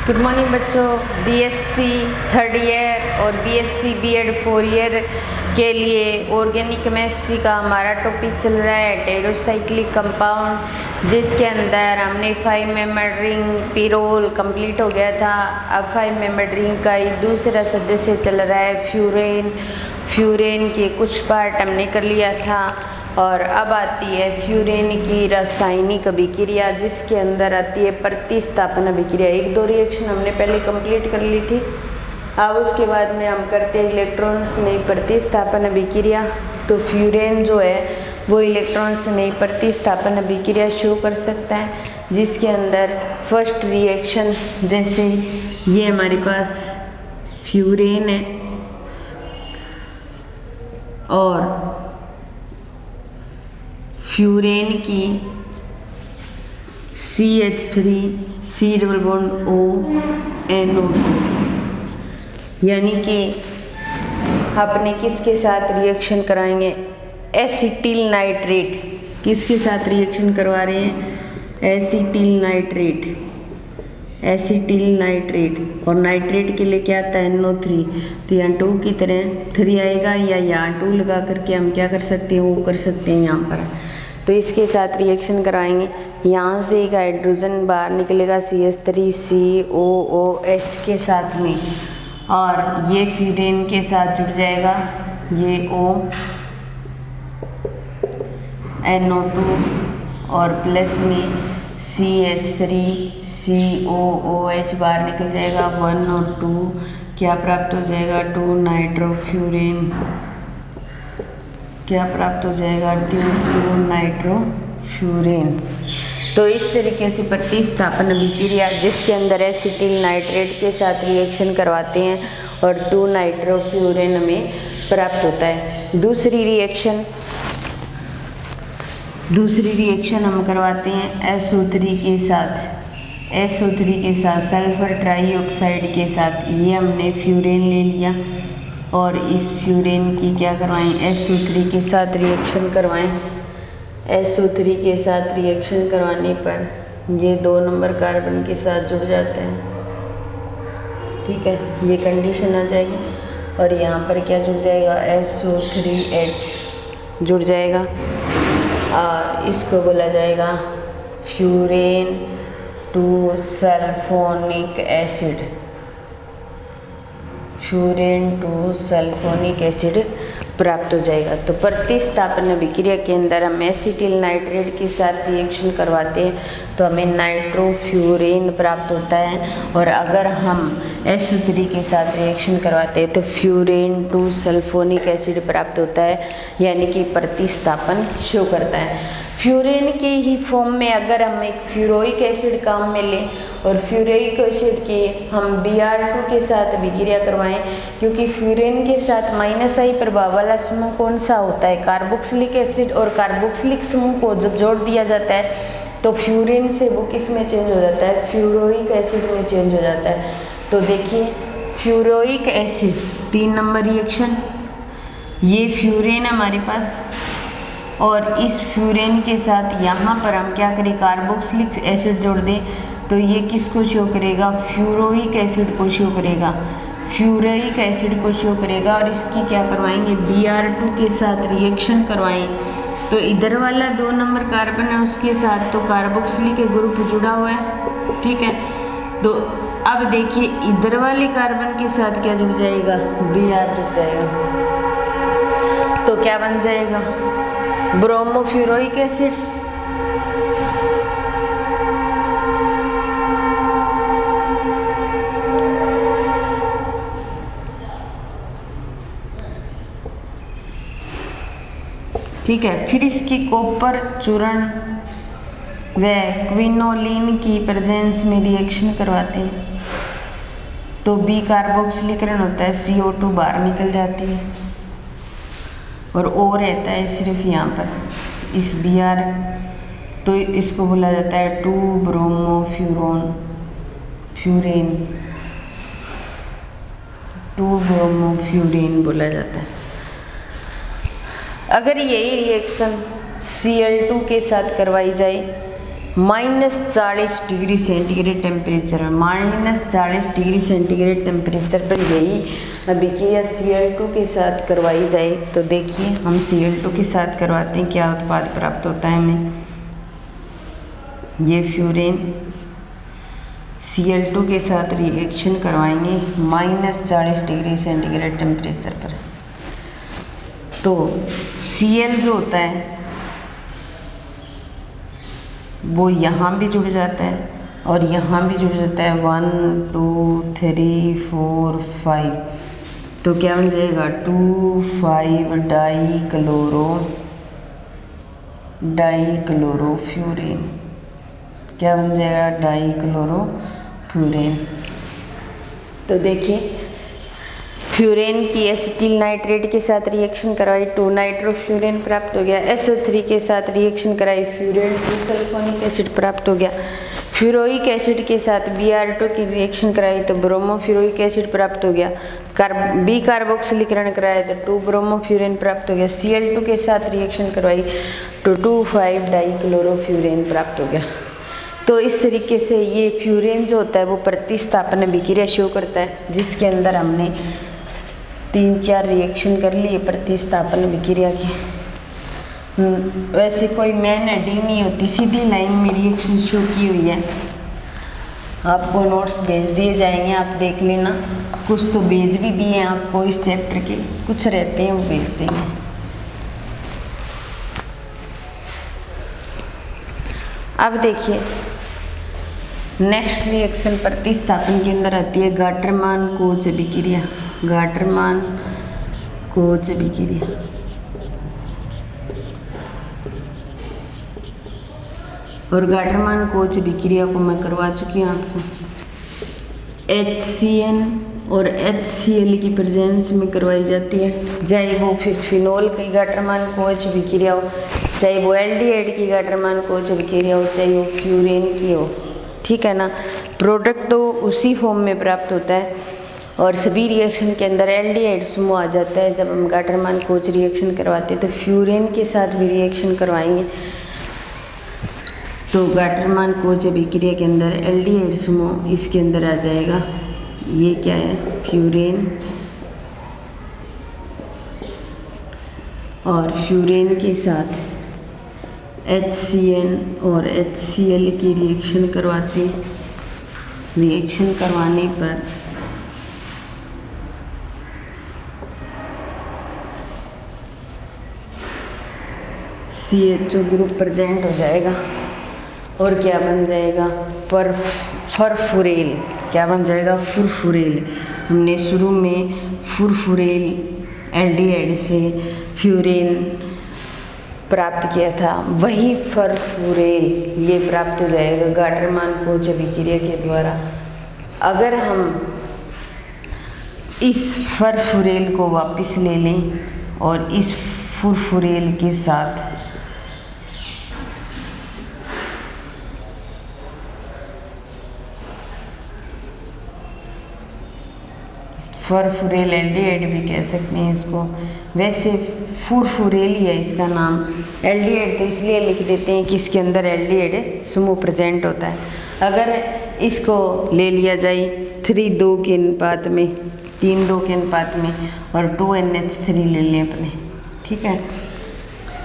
Good morning बच्चों। BSc third year और BSc BEd four year के लिए ऑर्गेनिक केमिस्ट्री का हमारा टॉपिक चल रहा है हेटेरोसाइक्लिक कंपाउंड, जिसके अंदर हमने 5 मेंबर रिंग पिरोल कंप्लीट हो गया था। अब 5 मेंबर रिंग का एक दूसरा सदस्य चल रहा है फ्यूरेन। फ्यूरेन के कुछ पार्ट हमने कर लिया था और अब आती है फ्यूरेन की रासायनिक अभिक्रिया, जिसके अंदर आती है प्रतिस्थापन अभिक्रिया। एक दो रिएक्शन हमने पहले कंप्लीट कर ली थी। अब उसके बाद में हम करते हैं इलेक्ट्रॉन्स में प्रतिस्थापन अभिक्रिया। तो फ्यूरेन जो है वो इलेक्ट्रॉन्स में प्रतिस्थापन अभिक्रिया शो कर सकता है, जिसके अंदर फर्स्ट रिएक्शन जैसे ये हमारे पास फ्यूरेन है और फ्यूरेन की CH3 C double bond ONO2, यानी कि अपने किसके साथ रिएक्शन कराएंगे? Acetyl nitrate. किसके साथ रिएक्शन करवा रहे हैं? Acetyl nitrate. एसिटिल नाइट्रेट और नाइट्रेट के लिए क्या आता है? NO3। तो यहाँ 2 की तरह 3 आएगा, या यहाँ 2 लगा करके हम क्या कर सकते हैं, वो कर सकते हैं यहाँ पर। तो इसके साथ रिएक्शन कराएंगे। यहाँ से एक हाइड्रोजन बाहर निकलेगा CH3COOH के साथ में, और ये फ्यूरेन के साथ जुड़ जाएगा, ये NO2 और प्लस में CH3COOH बाहर निकल जाएगा 1 और 2, क्या प्राप्त हो जाएगा? 2 नाइट्रोफ्यूरेन। क्या प्राप्त हो जाएगा? 2 नाइट्रोफ्यूरेन। तो इस तरीके से प्रतिस्थापन अभिक्रिया, जिसके अंदर एसिटिल नाइट्रेट के साथ रिएक्शन करवाते हैं और 2 नाइट्रोफ्यूरेन हमें प्राप्त होता है। दूसरी रिएक्शन हम करवाते हैं SO3 के साथ सल्फर ट्राईऑक्साइड के साथ। ये हमने फ्यूरेन ले लिया और इस फ्यूरेन की क्या करवाएं? SO3 के साथ रिएक्शन करवाएं। SO3 के साथ रिएक्शन करवाने पर ये 2 नंबर कार्बन के साथ जुड़ जाते हैं। ठीक है, ये कंडीशन आ जाएगी और यहाँ पर क्या जुड़ जाएगा? SO3H जुड़ जाएगा और इसको बोला जाएगा furan 2 sulphonic acid. Furan 2 sulphonic acid प्राप्त हो जाएगा। तो प्रतिस्थापन अभिक्रिया के अंदर हम एसिटिल नाइट्रेट के साथ रिएक्शन करवाते हैं तो हमें नाइट्रोफ्यूरेन प्राप्त होता है, और अगर हम SO3 के साथ रिएक्शन करवाते हैं तो फ्यूरेन 2 सल्फोनिक एसिड प्राप्त होता है, यानी कि प्रतिस्थापन शो करता है। फ्यूरेन के ही फॉर्म में अगर हम एक फ्यूरोइक एसिड काम में लें और फ्यूरोइक एसिड की हम Br2 के साथ अभिक्रिया करवाएं, क्योंकि फ्यूरेन के साथ -I प्रभाव वाला समूह कौन सा होता है? Carboxylic acid. और कार्बोक्सिलिक समूह को जब जोड़ दिया जाता है तो फ्यूरेन से वो किस में चेंज हो जाता है? फ्यूरोइक एसिड में चेंज हो जाता है। तो देखिए फ्यूरोइक एसिड 3 नंबर रिएक्शन, ये फ्यूरेन हमारे पास, और इस फ्यूरेन के साथ यहाँ पर हम क्या करें? कार्बोक्सिलिक एसिड जोड़ दें तो ये किसको शो करेगा? फ्यूरोइक एसिड को शो करेगा। फ्यूरोइक एसिड को शो करेगा और इसकी क्या करवाएंगे? Br2 के साथ रिएक्शन करवाएं। तो इधर वाला 2 नंबर कार्बन है, उसके साथ तो कार्बोक्सिलिक के ग्रुप जुड़ा हुआ है। ठीक है, तो अब देखिए इधर वाले कार्बन के साथ क्या जुड़ जाएगा? Br जुड़ जाएगा। तो क्या बन जाएगा? ब्रोमोफ्यूरोइक एसिड। ठीक है, फिर इसकी कॉपर चूर्ण व क्विनोलिन की प्रेजेंस में रिएक्शन करवाते हैं तो B कार्बोक्सिलीकरण होता है, CO2 बाहर निकल जाती है और O रहता है सिर्फ यहाँ पर इस Br, तो इसको बोला जाता है 2 ब्रोमोफ्यूरेन बोला जाता है। अगर यही रिएक्शन Cl2 के साथ करवाई जाए -40 डिग्री सेंटीग्रेड टेम्परेचर है, -40 डिग्री सेंटीग्रेड टेम्परेचर पर यही अभिक्रिया Cl2 के साथ करवाई जाए। तो देखिए हम Cl2 के साथ करवाते हैं, क्या उत्पाद प्राप्त होता है हमें। ये फ्यूरेन Cl2 के साथ रिएक्शन करवाएंगे -40 डिग्री सेंटीग्रेड टेम्परेचर पर। तो Cl जो होता है वो यहाँ भी जुड़ जाता है और यहाँ भी जुड़ जाता है, 1 2 3 4 5। तो क्या बन जाएगा 2,5 डाइक्लोरोफ्यूरेन। क्या बन जाएगा डाइक्लोरोफ्यूरेन। तो देखिए फ्यूरेन की एसिटिल नाइट्रेट के साथ रिएक्शन कराई 2 नाइट्रोफ्यूरेन प्राप्त हो गया। SO3 के साथ रिएक्शन कराई फ्यूरेन 2 सल्फोनिक एसिड प्राप्त हो गया। फ्यूरोइक एसिड के साथ Br2 की रिएक्शन कराई तो ब्रोमोफ्यूरोइक एसिड प्राप्त हो गया। बी कार्बोक्सिलीकरण कराया तो 2 ब्रोमोफ्यूरेन प्राप्त हो गया। Cl2 के साथ रिएक्शन करवाई तो 2,5 डाइक्लोरोफ्यूरेन प्राप्त हो गया। तो इस तरीके से ये फ्यूरेन जो होता है वो प्रतिस्थापन अभिक्रिया शो करता है, जिसके अंदर हमने 3-4 रिएक्शन कर लिए प्रतिस्थापन अभिक्रिया की। वैसे कोई मेन हेडिंग नहीं होती, सीधी लाइन में रिएक्शन शो की हुई है। आपको नोट्स भेज दिए जाएंगे, आप देख लेना। कुछ तो भेज भी दिए हैं आपको इस चैप्टर के, कुछ रहते हैं वो भेज देंगे। अब देखिए नेक्स्ट रिएक्शन प्रतिस्थापन के अंदर आती है गाटरमान कोच अभिक्रिया। गाटरमान कोच अभिक्रिया और गाटरमान कोच अभिक्रिया को मैं करवा चुकी हूँ आपको। HCN और HCl की प्रेजेंस में करवाई जाती है, चाहे वो फिर फिनोल की गाटरमान कोच अभिक्रिया हो, चाहे वो एल्डिहाइड की गाटरमान कोच अभिक्रिया हो, चाहे वो फ्यूरेन की हो। ठीक है ना, प्रोडक्ट तो उसी फॉर्म में प्राप्त होता है और सभी रिएक्शन के अंदर एल्डिहाइड समूह आ जाता है। जब हम गाटरमान कोच रिएक्शन करवाते हैं तो फ्यूरेन के साथ भी रिएक्शन करवाएंगे तो गाटरमान कोच अभिक्रिया के अंदर एल्डिहाइड समूह इसके अंदर आ जाएगा। ये क्या है, फ्यूरेन और फ्यूरेन के साथ HCN और HCl की रिएक्शन करवाते हैं। रिएक्शन करवाने पर CHO ग्रुप प्रेजेंट हो जाएगा और क्या बन जाएगा, फरफुरेल। क्या बन जाएगा, फुरफुरेल। हमने शुरू में फुरफुरेल एल्डिहाइड से फ्यूरेन प्राप्त किया था, वही फरफुरेल ये प्राप्त हो जाएगा गाटरमान कोच अभिक्रिया के द्वारा। अगर हम इस फरफुरेल को वापस ले लें और इस फुरफुरेल के साथ फरफुरेल एल्डिहाइड भी कह सकते हैं इसको, वैसे फुरफुरेल ही है इसका नाम। एल्डिहाइड तो इसलिए लिख देते हैं कि इसके अंदर एल्डिहाइड समूह प्रेजेंट होता है। अगर इसको ले लिया जाए 3:2 के अनुपात में, 3:2 के अनुपात में और 2NH3 ले लें अपने, ठीक है।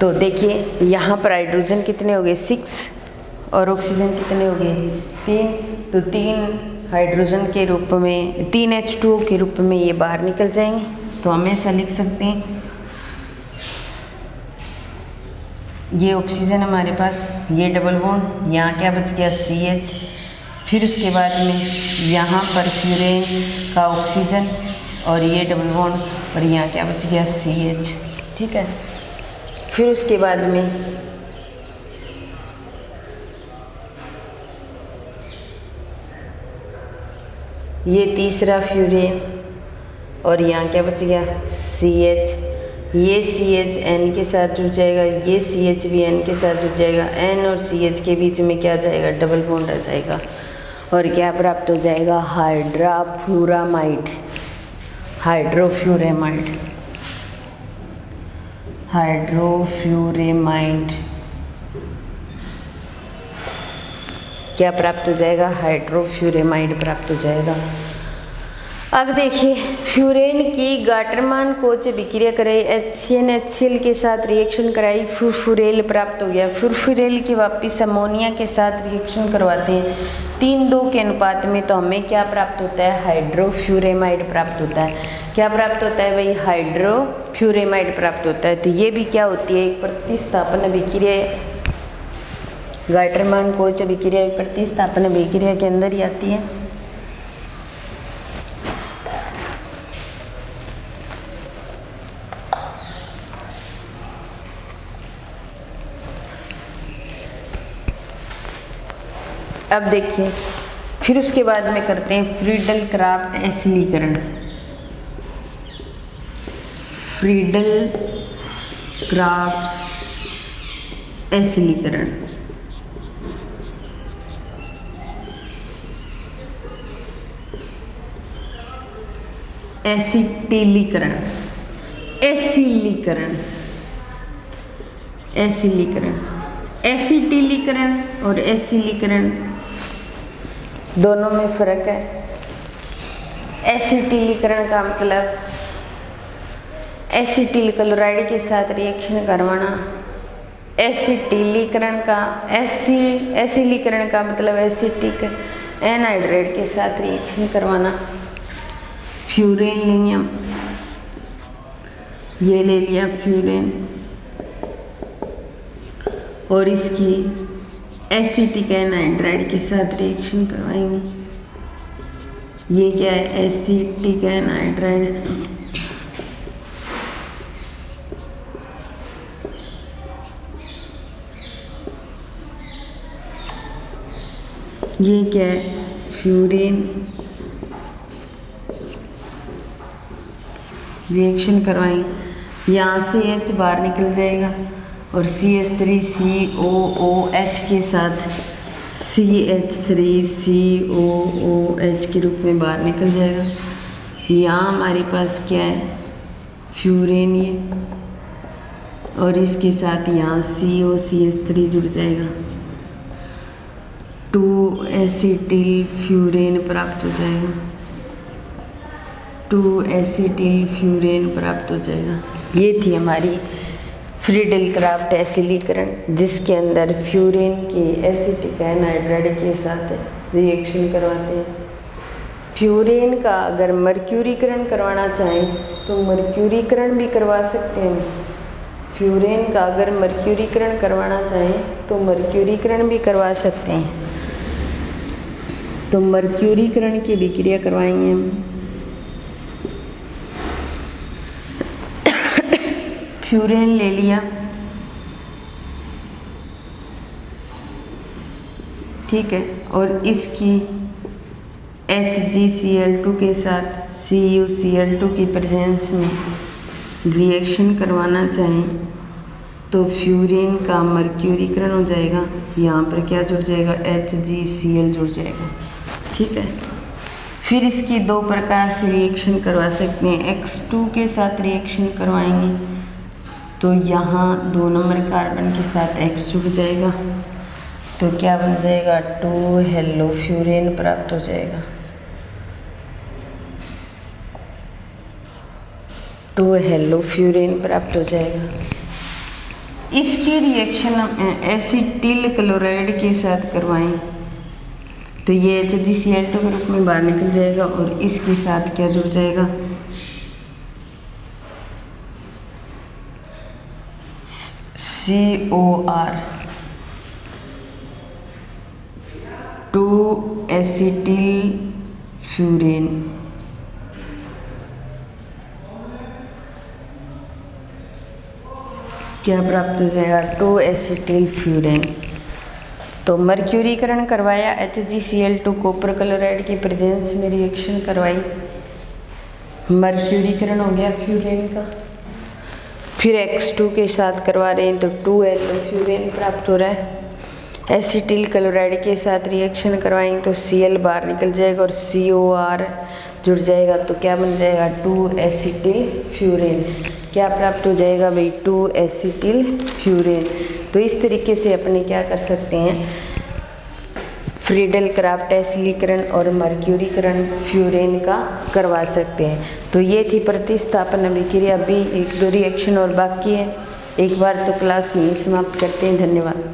तो देखिए यहाँ पर हाइड्रोजन कितने हो गए, 6 और ऑक्सीजन कितने हो गए, 3। तो 3 हाइड्रोजन के रूप में 3 H2O के रूप में ये बाहर निकल जाएंगे। तो हम ऐसा लिख सकते हैं, ये ऑक्सीजन हमारे पास, ये डबल बॉन्ड, यहाँ क्या बच गया CH, फिर उसके बाद में यहाँ पर फ्यूरेन का ऑक्सीजन और ये डबल बॉन्ड और यहाँ क्या बच गया CH, ठीक है। फिर उसके बाद में ये तीसरा फ्यूरेन और यहाँ क्या बच गया CH, ये CH N के साथ जुड़ जाएगा, ये CH भी N के साथ जुड़ जाएगा, N और CH के बीच में क्या जाएगा, डबल बॉन्ड आ जाएगा और क्या प्राप्त हो जाएगा, हाइड्रोफ्यूरामाइड, हाइड्रोफ्यूरेमाइड, हाइड्रोफ्यूरेमाइड। क्या प्राप्त हो जाएगा, हाइड्रोफ्यूरेमाइड प्राप्त हो जाएगा। अब देखिए फ्यूरेन की गाटरमान कोच विक्रिया कराई, HCnHCl के साथ रिएक्शन कराई, फुरफुरेल प्राप्त हो गया। फुरफुरेल की वापस अमोनिया के साथ रिएक्शन करवाते हैं 3:2 के अनुपात में, तो हमें क्या प्राप्त होता है, हाइड्रोफ्यूरेमाइड प्राप्त होता है। क्या प्राप्त होता है भाई, हाइड्रोफ्यूरेमाइड प्राप्त होता है। तो ये भी क्या होती है, एक प्रतिस्थापन अभिक्रिया, गाटरमान कोच अभिक्रिया प्रतिस्थापन अभिक्रिया के अंदर ही आती है। अब देखिए फिर उसके बाद में करते हैं फ्रीडल क्राफ्ट एसिलीकरण। फ्रीडल क्राफ्ट एसिलीकरण, एसिटिलीकरण, एसिलीकरण, एसिलीकरण, एसिटिलीकरण और एसिलीकरण दोनों में फर्क है। एसिटिलीकरण का मतलब एसिटिल क्लोराइड के साथ रिएक्शन करवाना। एसिटिलीकरण का एसिलीकरण का मतलब एसिटिक एनहाइड्राइड के साथ रिएक्शन करवाना। फ्यूरेन लेंगे हम, ये ले लिया फ्यूरेन, और इसकी एसिटिक एनहाइड्राइड के साथ रिएक्शन करवाएंगे। ये क्या है, एसिटिक एनहाइड्राइड, ये क्या है, फ्यूरेन, रिएक्शन करवाएंगे। यहाँ से H बाहर निकल जाएगा और CH3COOH के साथ CH3COOH के रूप में बाहर निकल जाएगा। यहाँ हमारे पास क्या है, फ्यूरेन ये, और इसके साथ यहाँ COCH3 जुड़ जाएगा, 2 एसिटिल फ्यूरेन प्राप्त हो जाएगा, 2 एसिटिल फ्यूरेन प्राप्त हो जाएगा। ये थी हमारी फ्रीडल क्राफ्ट एसिलीकरण, जिसके अंदर फ्यूरेन की एसिटिक एनहाइड्राइड के साथ रिएक्शन करवाते हैं। फ्यूरेन का अगर मर्क्यूरीकरण करवाना चाहें तो मर्क्यूरीकरण भी करवा सकते हैं। फ्यूरेन का अगर मर्क्यूरीकरण करवाना चाहें तो मर्क्यूरीकरण भी करवा सकते हैं। तो मर्क्यूरीकरण की विक्रिया करवाएंगे हम। फ्यूरेन ले लिया, ठीक है, और इसकी HgCl2 के साथ CuCl2 की प्रेजेंस में रिएक्शन करवाना चाहें तो फ्यूरेन का मर्क्यूरीकरण हो जाएगा। यहाँ पर क्या जुड़ जाएगा, HgCl जुड़ जाएगा, ठीक है। फिर इसकी 2 प्रकार से रिएक्शन करवा सकते हैं। X2 के साथ रिएक्शन करवाएंगे तो यहाँ 2 नंबर कार्बन के साथ X जुड़ जाएगा, तो क्या बन जाएगा, 2 हेलो फ्यूरेन प्राप्त हो जाएगा, 2 हेलो फ्यूरेन प्राप्त हो जाएगा। इसकी रिएक्शन हम एसिटिल क्लोराइड के साथ करवाएं तो ये HgCl2 के रूप में बाहर निकल जाएगा और इसके साथ क्या जुड़ जाएगा, COR, 2 एसिटिल फ्यूरेन। क्या प्राप्त हो जाएगा, 2 एसिटिल फ्यूरेन। तो मर्क्यूरीकरण करवाया, HgCl2 कॉपर क्लोराइड की प्रेजेंस में रिएक्शन करवाई, मर्क्यूरीकरण हो गया फ्यूरेन का। फिर X2 के साथ करवा रहे हैं तो 2 एलो फ्यूरेन प्राप्त हो रहा है। एसिटिल क्लोराइड के साथ रिएक्शन करवाएंगे तो Cl बाहर निकल जाएगा और COR जुड़ जाएगा, तो क्या बन जाएगा, 2 एसिटिल फ्यूरेन। क्या प्राप्त हो जाएगा भाई, 2 एसिटिल फ्यूरेन। तो इस तरीके से अपने क्या कर सकते हैं, फ्रीडल क्राफ्ट एसिलीकरण और मर्क्यूरीकरण फ्यूरेन का करवा सकते हैं। तो ये थी प्रतिस्थापन अभिक्रिया। अभी 1-2 रिएक्शन और बाकी है। एक बार तो क्लास यहीं समाप्त करते हैं। धन्यवाद।